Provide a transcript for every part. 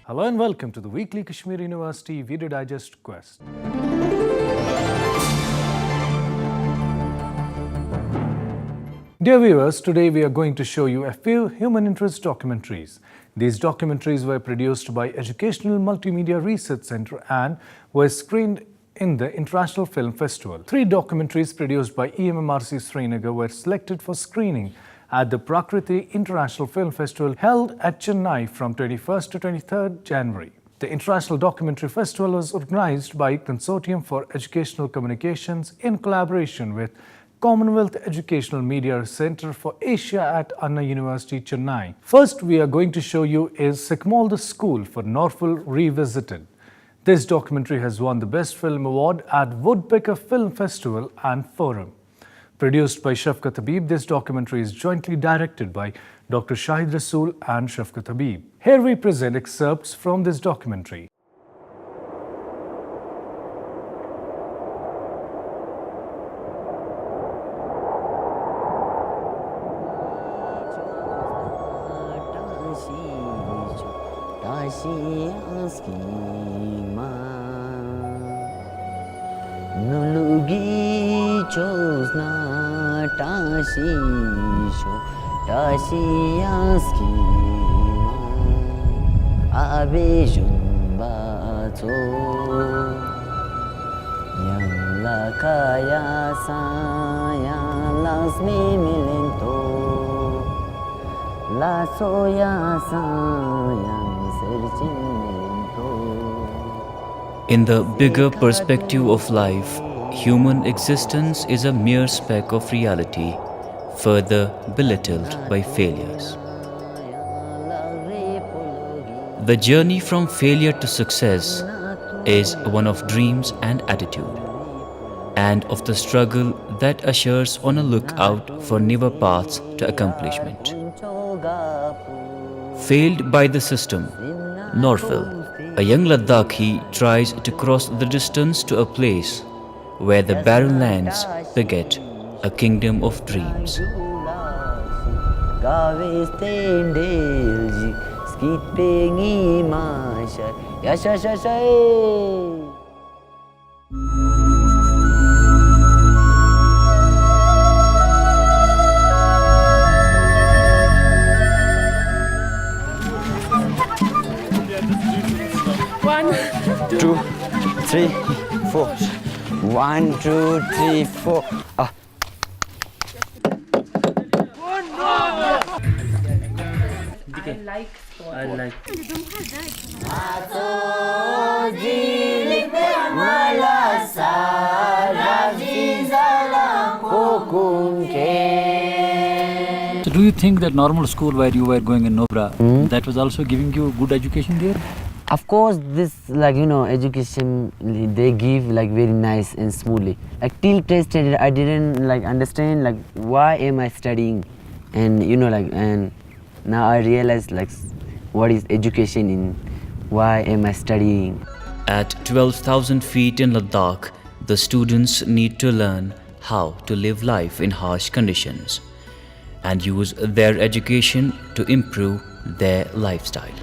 Hello and welcome to the weekly Kashmir University Video Digest Quest. Dear viewers, today we are going to show you a few human interest documentaries. These documentaries were produced by Educational Multimedia Research Center and were screened in the International Film Festival. 3 documentaries produced by EMMRC Srinagar were selected for screening at the Prakriti International Film Festival held at Chennai from 21st to 23rd January. The International Documentary Festival was organized by Consortium for Educational Communications in collaboration with Commonwealth Educational Media Center for Asia at Anna University, Chennai. First, we are going to show you is Sycamore the School for Norfolk Revisited. This documentary has won the Best Film Award at Woodpecker Film Festival and Forum. Produced by Shafqat Habib, this documentary is jointly directed by Dr. Shahid Rasool and Shafqat Habib. Here we present excerpts from this documentary. In the bigger perspective of life, human existence is a mere speck of reality, further belittled by failures. The journey from failure to success is one of dreams and attitude, and of the struggle that ushers on a lookout for newer paths to accomplishment. Failed by the system, Norfil, a young Ladakhi, tries to cross the distance to a place where the barren lands beget a kingdom of dreams. One, 2, 3, 4. 1, 2, 3, 4. I like. So do you think that normal school where you were going in Nobra, that was also giving you good education there? Of course, this education they give very nice and smoothly. Till 10th standard, I didn't understand why am I studying, and and now I realize what is education in why am I studying. At 12,000 feet in Ladakh, the students need to learn how to live life in harsh conditions and use their education to improve their lifestyle.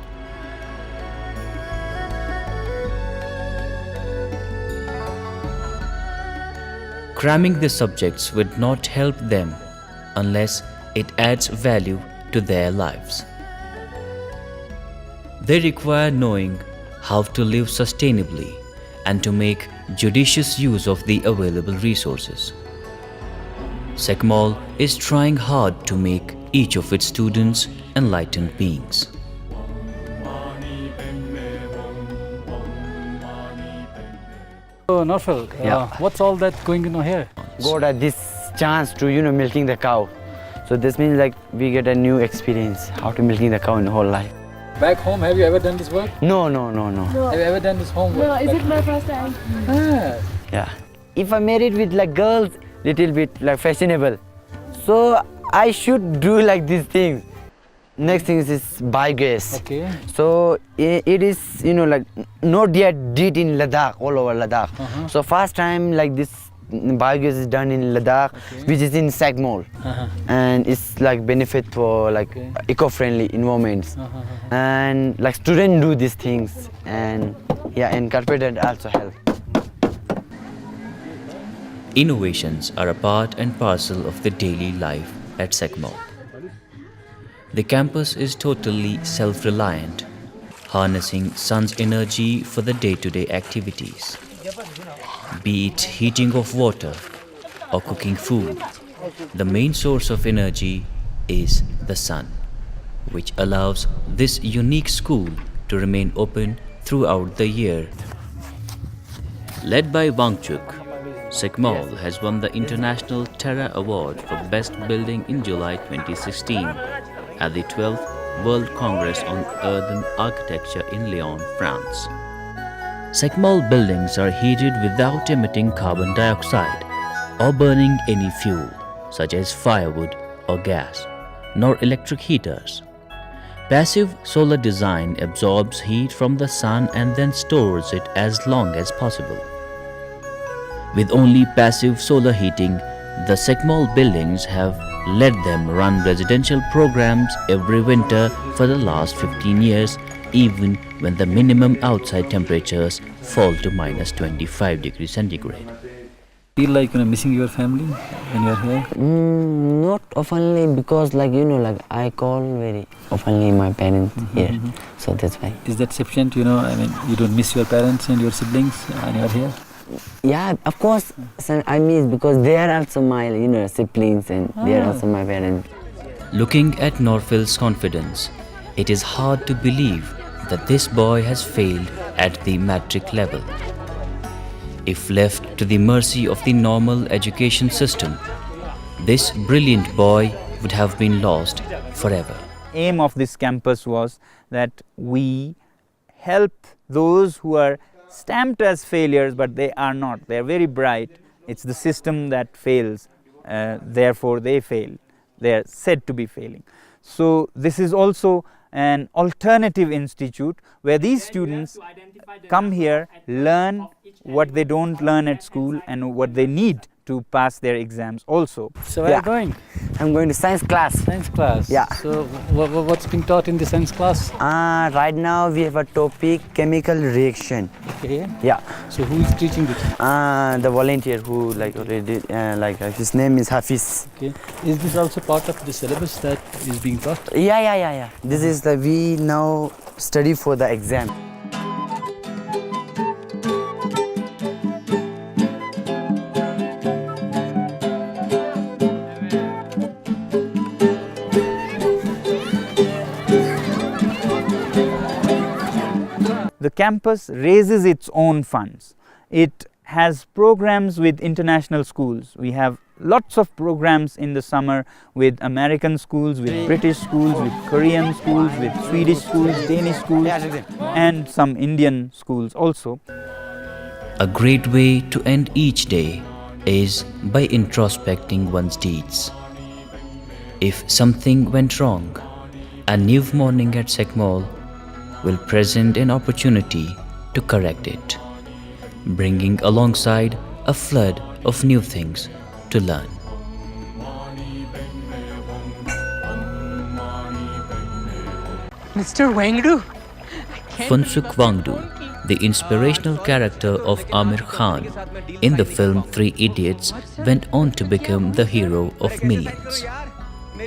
Cramming the subjects would not help them unless it adds value to their lives. They require knowing how to live sustainably and to make judicious use of the available resources. Sycamore is trying hard to make each of its students enlightened beings. So Norfil, what's all that going on here? Got this chance to milking the cow. So this means we get a new experience how to milking the cow in the whole life. Back home, have you ever done this work? No. Have you ever done this homework? No, is it my first time? Yeah. If I married with girls, little bit fashionable. So I should do these things. Next thing is biogas. Okay. So it is not yet did in Ladakh, all over Ladakh. So first time this biogas is done in Ladakh, which is in Sagmol, and it's like benefit for like eco-friendly environments. And like students do these things, and yeah, and corporate also help. Innovations are a part and parcel of the daily life at Sagmol. The campus is totally self-reliant, harnessing sun's energy for the day-to-day activities. Be it heating of water or cooking food, the main source of energy is the sun, which allows this unique school to remain open throughout the year. Led by Wangchuk, Sagmol has won the International Terra Award for Best Building in July 2016 at the 12th World Congress on Earthen Architecture in Lyon, France. Sagmol buildings are heated without emitting carbon dioxide or burning any fuel, such as firewood or gas, nor electric heaters. Passive solar design absorbs heat from the sun and then stores it as long as possible. With only passive solar heating, the Sagmol buildings have let them run residential programs every winter for the last 15 years, even when the minimum outside temperatures fall to minus 25 degrees centigrade. Feel like missing your family when you're here? Not oftenly, because like like I call very oftenly my parents here, so that's why. Is that sufficient? You don't miss your parents and your siblings when you're here? Yeah, of course, I miss, because they are also my siblings, and they are also my parents. Looking at Norfil's confidence, it is hard to believe that this boy has failed at the matric level. If left to the mercy of the normal education system, this brilliant boy would have been lost forever. Aim of this campus was that we help those who are stamped as failures, but they are not. They are very bright. It's the system that fails, therefore they fail. They are said to be failing. So this is also an alternative institute where these students come here, learn what they don't learn at school and what they need to pass their exams also. So where are you going? I'm going to science class. Science class? Yeah. So what's being taught in the science class? Right now we have a topic, chemical reaction. Okay. Yeah. So who is teaching it? The volunteer who already, his name is Hafiz. Okay. Is this also part of the syllabus that is being taught? Yeah. This is we now study for the exam. The campus raises its own funds. It has programs with international schools. We have lots of programs in the summer with American schools, with British schools, with Korean schools, with Swedish schools, Danish schools, and some Indian schools also. A great way to end each day is by introspecting one's deeds. If something went wrong, a new morning at Sagmol will present an opportunity to correct it, bringing alongside a flood of new things to learn. Mr. Wangdu? Phunsukh Wangdu, the inspirational character of Amir Khan in the film Three Idiots, went on to become the hero of millions.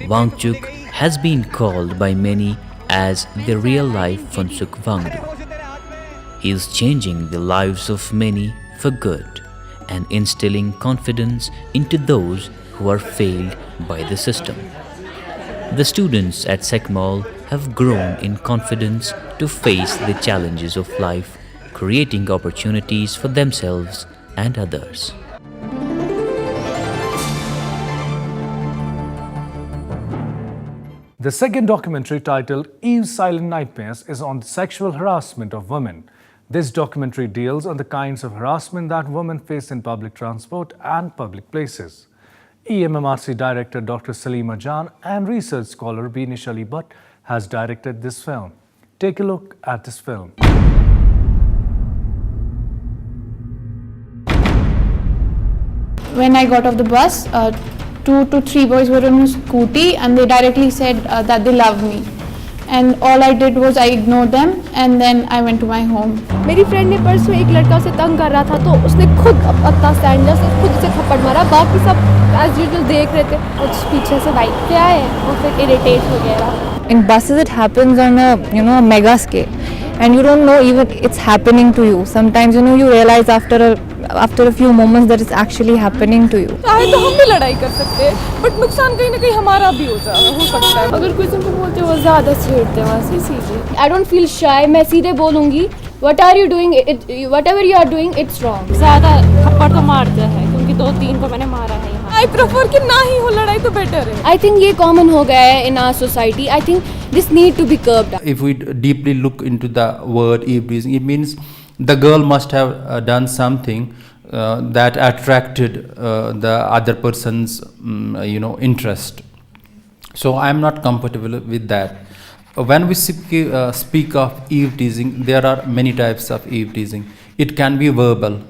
Wangchuk has been called by many as the real-life Phunsukh Wangdu. He is changing the lives of many for good and instilling confidence into those who are failed by the system. The students at Sagmol have grown in confidence to face the challenges of life, creating opportunities for themselves and others. The second documentary, titled Eve's Silent Nightmares, is on the sexual harassment of women. This documentary deals on the kinds of harassment that women face in public transport and public places. EMMRC director Dr. Salima Jan and research scholar Binish Ali Bhatt has directed this film. Take a look at this film. when I got off the bus, 2 to 3 boys were on a scooty and they directly said that they love me. And all I did was I ignored them and then I went to my home. मेरी friend ने परसों एक लड़का उसे तंग कर रहा था तो उसने खुद अपना स्टैंड लिया, उसने खुद उसे थप्पड़ मारा, बाकी सब एज यूजुअल देख रहे थे, कुछ पीछे से बाइक पे आए, वो फिर इरिटेट हो गया. In buses it happens on a mega scale and you don't know even it's happening to you. Sometimes you realize after a few moments that it's actually happening to you. चाहे तो हम भी लड़ाई कर सकते हैं बट नुकसान कहीं ना कहीं हमारा भी हो सकता है. अगर कोई तुमको बोलते हो ज़्यादा छेड़ते हैं वैसे सीधे. I don't feel shy, मैं सीधे बोलूँगी what are you doing, whatever you are doing it's wrong. ज़्यादा थप्पड़ तो मारते हैं क्योंकि 2-3 को मैंने मारा है यहाँ. I prefer कि ना ही हो लड़ाई तो बेटर है. I think ये common हो गया है in our society. I think this need to be curbed. If we deeply look into the word eve-teasing, it means the girl must have done something that attracted the other person's interest. So I am not comfortable with that. When we speak of eve-teasing, there are many types of eve-teasing. It can be verbal,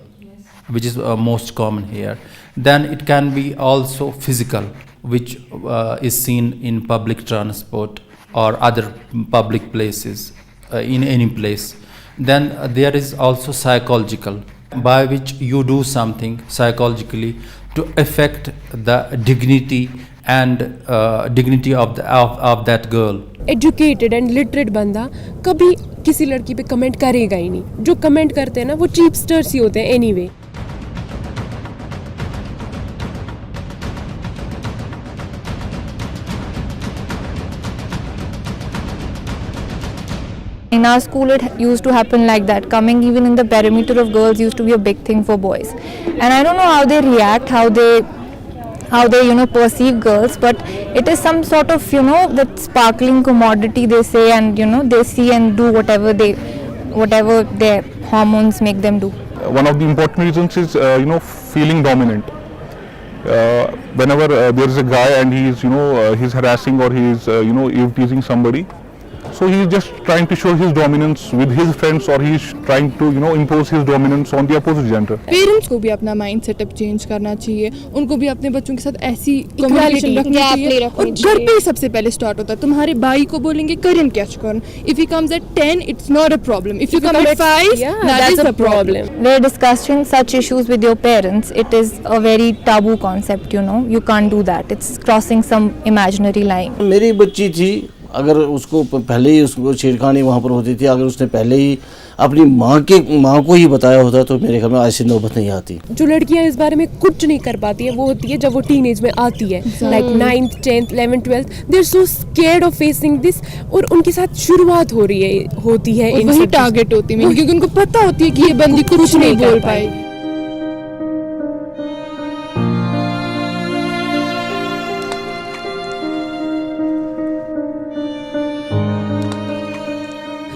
which is most common here. Then it can be also physical, which is seen in public transport or other public places, in any place. Then there is also psychological, by which you do something psychologically to affect the dignity and dignity of that girl. Educated and literate बंदा कभी किसी लड़की पे comment करेगा ही नहीं. जो comment करते हैं ना वो चीपस्टर्स ही होते हैं anyway. In our school it used to happen like that. Coming even in the perimeter of girls used to be a big thing for boys. And I don't know how they react, how they perceive girls, but it is some sort of that sparkling commodity they say, and they see and do whatever their hormones make them do. One of the important reasons is feeling dominant. Whenever there is a guy and he is he's harassing or he is eve-teasing somebody, so he is just trying to show his dominance with his friends, or he is trying to impose his dominance on the opposite gender. Parents को भी अपना mind setup change करना चाहिए. उनको भी अपने बच्चों के साथ ऐसी कम्युनिकेशन रखनी चाहिए. और घर पे ही सबसे पहले स्टार्ट होता है. तुम्हारे भाई को बोलेंगे करियन कैच कर. If he comes at 10, it's not a problem. If you come at 5, that is a problem. Where discussing such issues with your parents, it is a very taboo concept. You can't do that. It's crossing some imaginary line. मेरी बच्ची थी, अगर उसको पहले ही उसको छेड़खानी वहाँ पर होती थी, अगर उसने पहले ही अपनी माँ को ही बताया होता तो मेरे घर में ऐसी नौबत नहीं आती. जो लड़कियाँ इस बारे में कुछ नहीं कर पाती है वो होती है जब वो टीनेज में आती है, like 9th 10th 11th 12th, they are so scared of facing this. और उनके साथ शुरुआत होती है वही टारगेट होती है क्योंकि उनको पता होती है कि ये बंदी कुछ नहीं बोल पाएगी.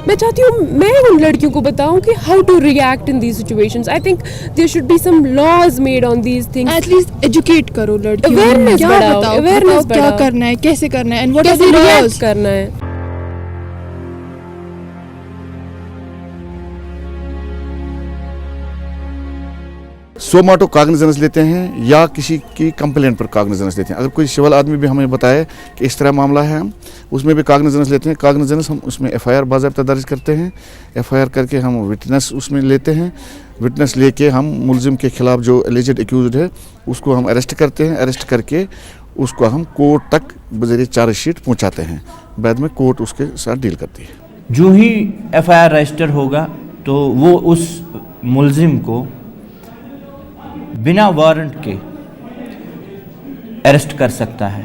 मैं चाहती हूँ मैं उन लड़कियों को बताऊँ कि how to react in these situations. I think there should be some laws made on these things. At least educate करो लड़कियों को. अवेयरनेस बढ़ाओ, अवेयरनेस क्या करना है, कैसे करना है, एंड व्हाट कैसे रिएक्ट करना है. सोमाटो कॉग्निजेंस लेते हैं या किसी की कंप्लेंट पर कॉग्निजेंस लेते हैं. अगर कोई सिविल आदमी भी हमें बताए कि इस तरह मामला है, हम उसमें भी कॉग्निजेंस लेते हैं. कॉग्निजेंस हम उसमें एफआईआर बाज़ाब्ता दर्ज करते हैं. एफआईआर करके हम विटनेस उसमें लेते हैं. विटनेस लेके हम मुलजिम के खिलाफ जो एलिजेड एक्यूज्ड है उसको हम अरेस्ट करते हैं. अरेस्ट करके उसको हम कोर्ट तक बज़रिए चार्जशीट पहुँचाते हैं. बाद में कोर्ट उसके साथ डील करती है. जो ही एफआईआर रजिस्टर होगा तो वो उस मुलजिम को बिना वारंट के अरेस्ट कर सकता है.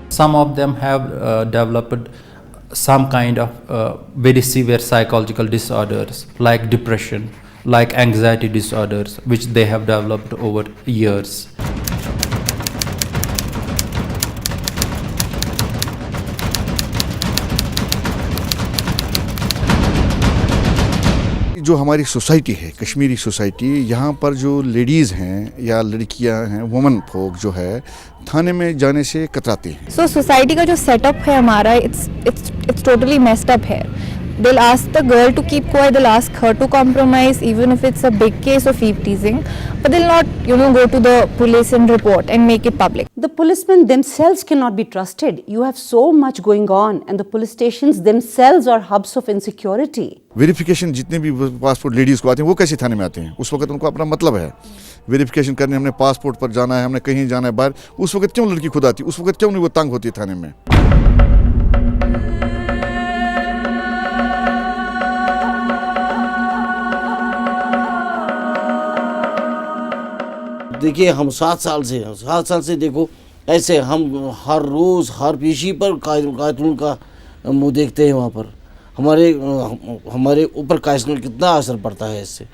Some of them have developed some kind of very severe psychological disorders like depression, like anxiety disorders, which they have developed over years. जो हमारी सोसाइटी है, कश्मीरी सोसाइटी, यहाँ पर जो लेडीज़ हैं या लड़कियाँ हैं, वुमन फोक जो है, थाने में जाने से कतराती हैं। सो सोसाइटी का जो सेटअप है हमारा, इट्स टोटली मेस्ड अप है. They'll ask the girl to keep quiet, they'll ask her to compromise even if it's a big case of eve teasing, but they'll not, go to the police and report and make it public. The policemen themselves cannot be trusted. You have so much going on and the police stations themselves are hubs of insecurity. Verification जितने भी passport ladies को आते हैं वो कैसे थाने में आते हैं? उस वक्त उनको अपना मतलब है वेरिफिकेशन करने, हमने पासपोर्ट पर जाना है, हमने कहीं जाना है बाहर, उस वक्त क्यों लड़की खुद आती है? उस वक्त क्यों नहीं वो तंग होती है थाने में? देखिए हम 7 साल से देखो ऐसे हम हर रोज़ हर पेशी पर कानून का मुँह देखते हैं। वहाँ पर हमारे ऊपर कानून कितना असर पड़ता है इससे।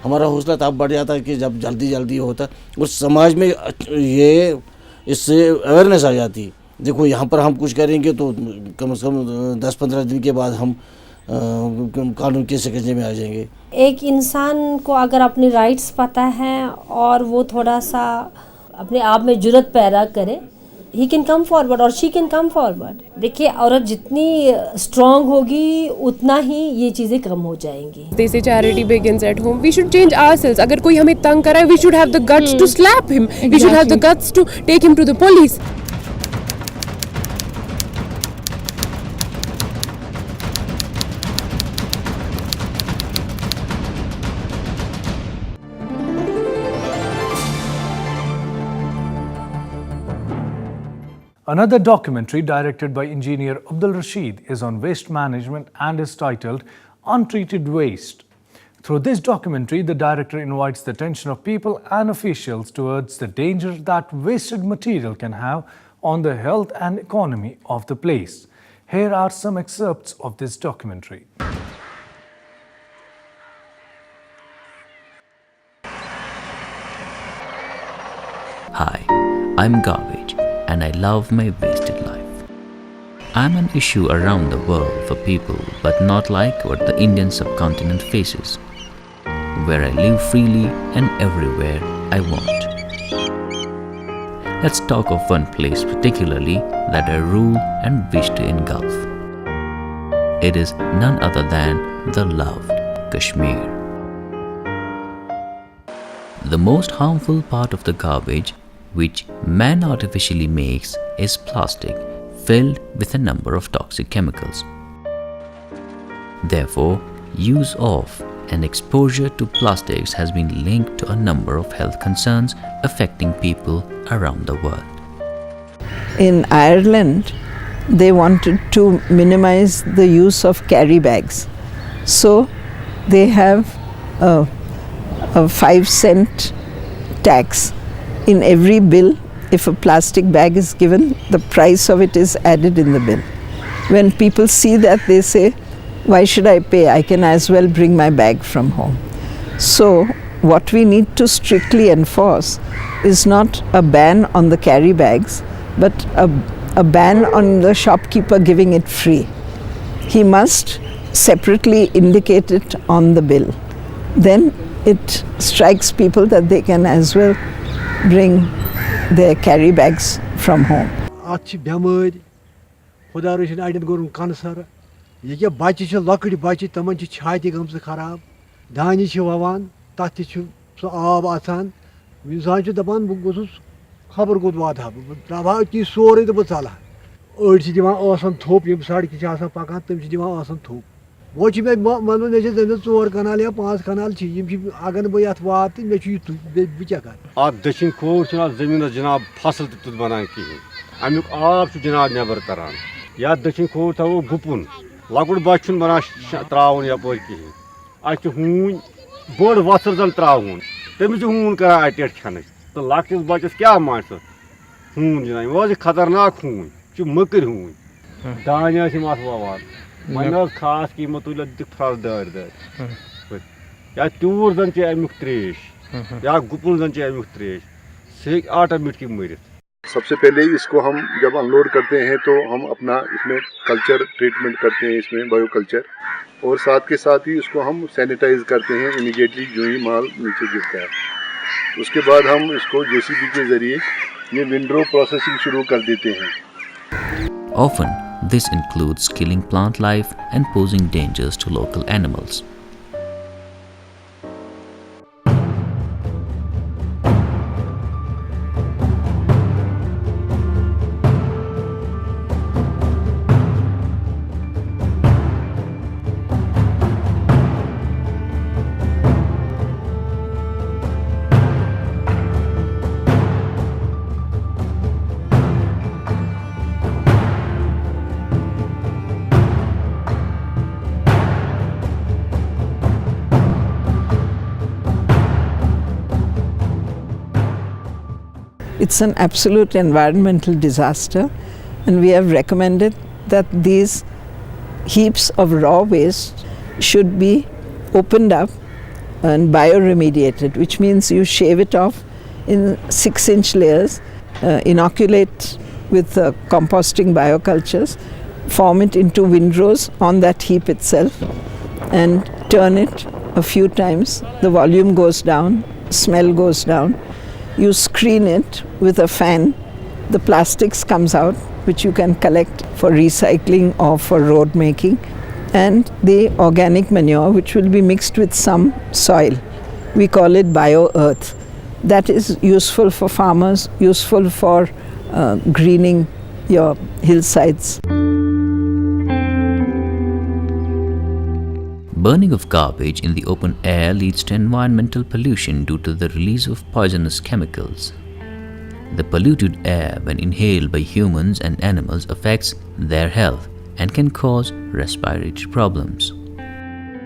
हमारा हौसला तब बढ़ जाता है कि जब जल्दी होता है और समाज में ये इससे अवेयरनेस आ जाती है। देखो यहाँ पर हम कुछ करेंगे तो कम से कम 10-15 दिन के बाद हम कानून के सकंजे में आ जाएंगे। एक इंसान को अगर अपनी राइट्स पता है और वो थोड़ा सा अपने आप में जुर्रत पैदा करे, ही कैन कम फॉरवर्ड और शी कैन कम फॉरवर्ड। देखिए औरत जितनी स्ट्रांग होगी उतना ही ये चीज़ें कम हो जाएंगी। They say charity begins at home. We should change ourselves. अगर कोई हमें तंग कराए, we should have the guts to slap him. We should have the guts to take him to the police. Another documentary directed by engineer Abdul Rashid is on waste management and is titled Untreated Waste. Through this documentary, the director invites the attention of people and officials towards the danger that wasted material can have on the health and economy of the place. Here are some excerpts of this documentary. Hi, I'm Garbage, and I love my wasted life. I'm an issue around the world for people, but not like what the Indian subcontinent faces, where I live freely and everywhere I want. Let's talk of one place particularly that I rule and wish to engulf. It is none other than the loved Kashmir. The most harmful part of the garbage which man artificially makes is plastic filled with a number of toxic chemicals. Therefore, use of and exposure to plastics has been linked to a number of health concerns affecting people around the world. In Ireland, they wanted to minimize the use of carry bags. So they have a 5-cent tax. In every bill, if a plastic bag is given, the price of it is added in the bill. When people see that, they say, why should I pay? I can as well bring my bag from home. So what we need to strictly enforce is not a ban on the carry bags, but a ban on the shopkeeper giving it free. He must separately indicate it on the bill. Then it strikes people that they can as well bring their carry bags from home. ये बच्चे लकड़ बच्चे तमन छाति गम खराब दाने ववान तथ सह आब आसान इंसान दपान बह गोस खबर कोत वात त्रा अति सोरे तो बह चल अड़ी दिवान थोप यम सड़क पकान तम दिवान थोप वो मे मतलब मे जमीन 4 कनाल या 5 कनाल अगर बह ये वात मे बह क्या कर दक्षिण खोर जमीन जनाब फसल तुत बनान कहें अमुक आब जनाब नबर तरान या दक्षिण खोर थो गुपुन लकुट बच्च बना त्रावन यपर कहें अत हून बोड़ वसर जन त्रावन तमिस हून कर अटेट खन तो लकटिस बच्चस क्या मान सो हून जनाब वह खतरनाक हून मकर हून दाने अत ववान वन खास कीमत तुल दिख फ्रस दार या तूर जन अमुक त्रेश या गुपुन जन अमुक त्रेश से ऑटोमेटिक मरित। सबसे पहले इसको हम जब अनलोड करते हैं तो हम अपना इसमें कल्चर ट्रीटमेंट करते हैं, इसमें बायो कल्चर, और साथ के साथ ही इसको हम सैनिटाइज करते हैं इमीडिएटली जो ही माल नीचे गिरता है। उसके बाद हम इसको जेसीबी के ज़रिए ये विंड्रो प्रोसेसिंग शुरू कर देते हैं। Often, this includes killing plant life and posing dangers to local animals. It's an absolute environmental disaster, and we have recommended that these heaps of raw waste should be opened up and bioremediated, which means you shave it off in 6-inch layers, inoculate with composting biocultures, form it into windrows on that heap itself, and turn it a few times. The volume goes down, smell goes down. You screen it with a fan. The plastics comes out, which you can collect for recycling or for road making, and the organic manure, which will be mixed with some soil. We call it bio-earth. That is useful for farmers, useful for greening your hillsides. Burning of garbage in the open air leads to environmental pollution due to the release of poisonous chemicals. The polluted air, when inhaled by humans and animals, affects their health and can cause respiratory problems.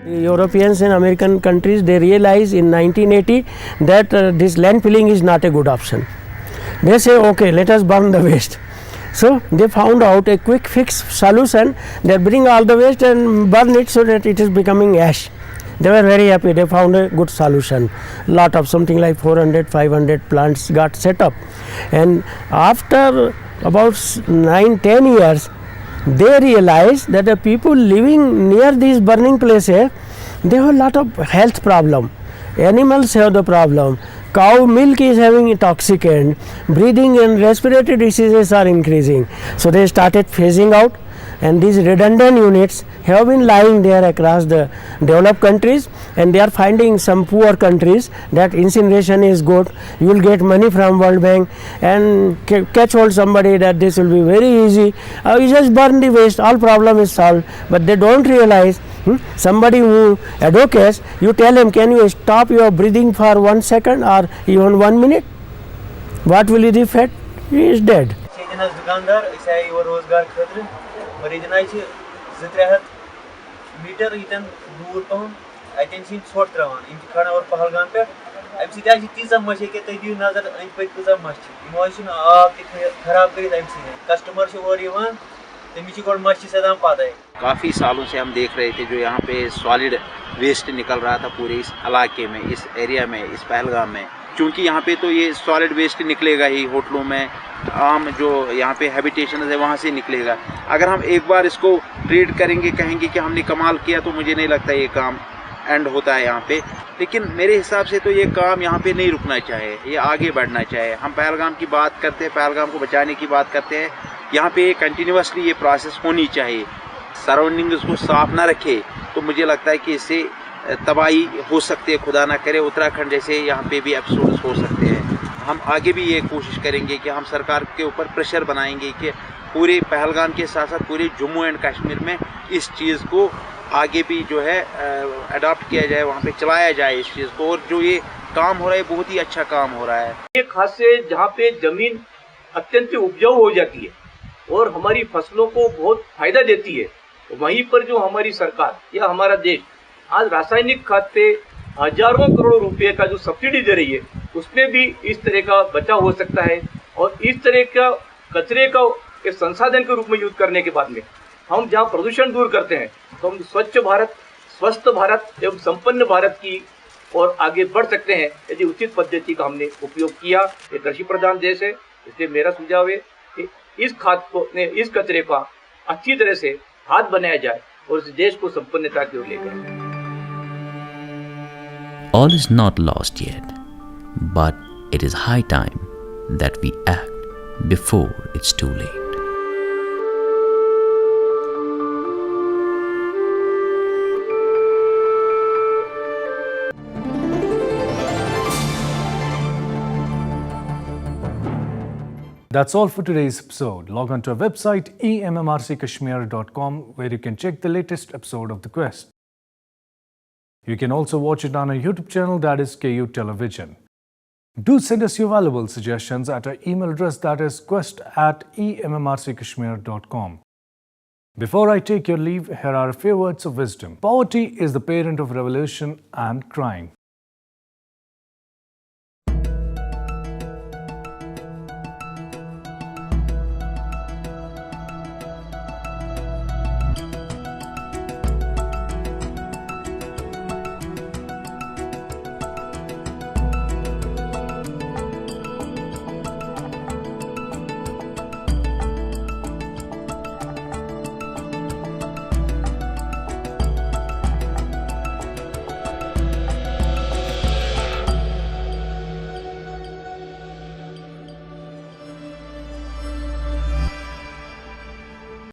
Europeans and American countries, they realized in 1980 that this landfilling is not a good option. They say, okay, let us burn the waste. So they found out a quick fix solution. They bring all the waste and burn it so that it is becoming ash. They were very happy. They found a good solution. Lot of something like 400-500 plants got set up. And after about 9-10 years, they realized that the people living near these burning places, they have a lot of health problem. Animals have the problem. Cow milk is having a toxicant. Breathing and respiratory diseases are increasing. So they started phasing out, and these redundant units have been lying there across the developed countries, and they are finding some poor countries that incineration is good. You will get money from World Bank and catch hold somebody that this will be very easy. You just burn the waste, all problem is solved. But they don't realize. Somebody who advocates, you tell him, can you stop your breathing for 1 second or even 1 minute? What will be the effect? He is dead. काफ़ी सालों से हम देख रहे थे जो यहाँ पे सॉलिड वेस्ट निकल रहा था पूरे इस इलाके में, इस एरिया में, इस पहलगाम में। क्योंकि यहाँ पे तो ये सॉलिड वेस्ट निकलेगा ही, होटलों में, आम जो यहाँ पे हैबिटेशन है वहाँ से निकलेगा। अगर हम एक बार इसको ट्रीट करेंगे, कहेंगे कि हमने कमाल किया, तो मुझे नहीं लगता ये काम एंड होता है यहाँ पे। लेकिन मेरे हिसाब से तो ये काम यहाँ पे नहीं रुकना चाहिए, ये आगे बढ़ना चाहिए। हम पहलगाम की बात करते हैं, पहलगाम को बचाने की बात करते हैं, यहाँ पे कंटिन्यूसली ये प्रोसेस होनी चाहिए। सराउंडिंग्स को साफ ना रखे तो मुझे लगता है कि इससे तबाही हो सकती है, खुदा ना करे उत्तराखंड जैसे यहाँ पे भी एपिसोड्स हो सकते हैं। हम आगे भी ये कोशिश करेंगे कि हम सरकार के ऊपर प्रेशर बनाएंगे कि पूरे पहलगाम के साथ साथ पूरे जम्मू एंड कश्मीर में इस चीज़ को आगे भी जो है अडॉप्ट किया जाए, वहाँ पे चलाया जाए इस चीज़ को। और जो ये काम हो रहा है बहुत ही अच्छा काम हो रहा है। ये खास से जहाँ पे ज़मीन अत्यंत उपजाऊ हो जाती है और हमारी फसलों को बहुत फायदा देती है, वहीं पर जो हमारी सरकार या हमारा देश आज रासायनिक खाद पे हजारों करोड़ रुपए का जो सब्सिडी दे रही है, उसमें भी इस तरह का बचाव हो सकता है। और इस तरह का कचरे का एक संसाधन के रूप में यूज करने के बाद में हम जहाँ प्रदूषण दूर करते हैं, तो हम स्वच्छ भारत, स्वस्थ भारत एवं संपन्न भारत की और आगे बढ़ सकते हैं यदि उचित पद्धति का हमने उपयोग किया। ये कृषि प्रधान देश है, इसलिए मेरा सुझाव है कि इस कचरे का अच्छी तरह से खाद बनाया जाए और इस देश को संपन्नता की ओर ले जाए। All is not lost yet, but it is high time that we act before it's too late. That's all for today's episode. Log on to our website emmrckashmir.com where you can check the latest episode of The Quest. You can also watch it on our YouTube channel, that is KU Television. Do send us your valuable suggestions at our email address, that is quest@emmrckashmir.com. Before I take your leave, here are a few words of wisdom. Poverty is the parent of revolution and crime.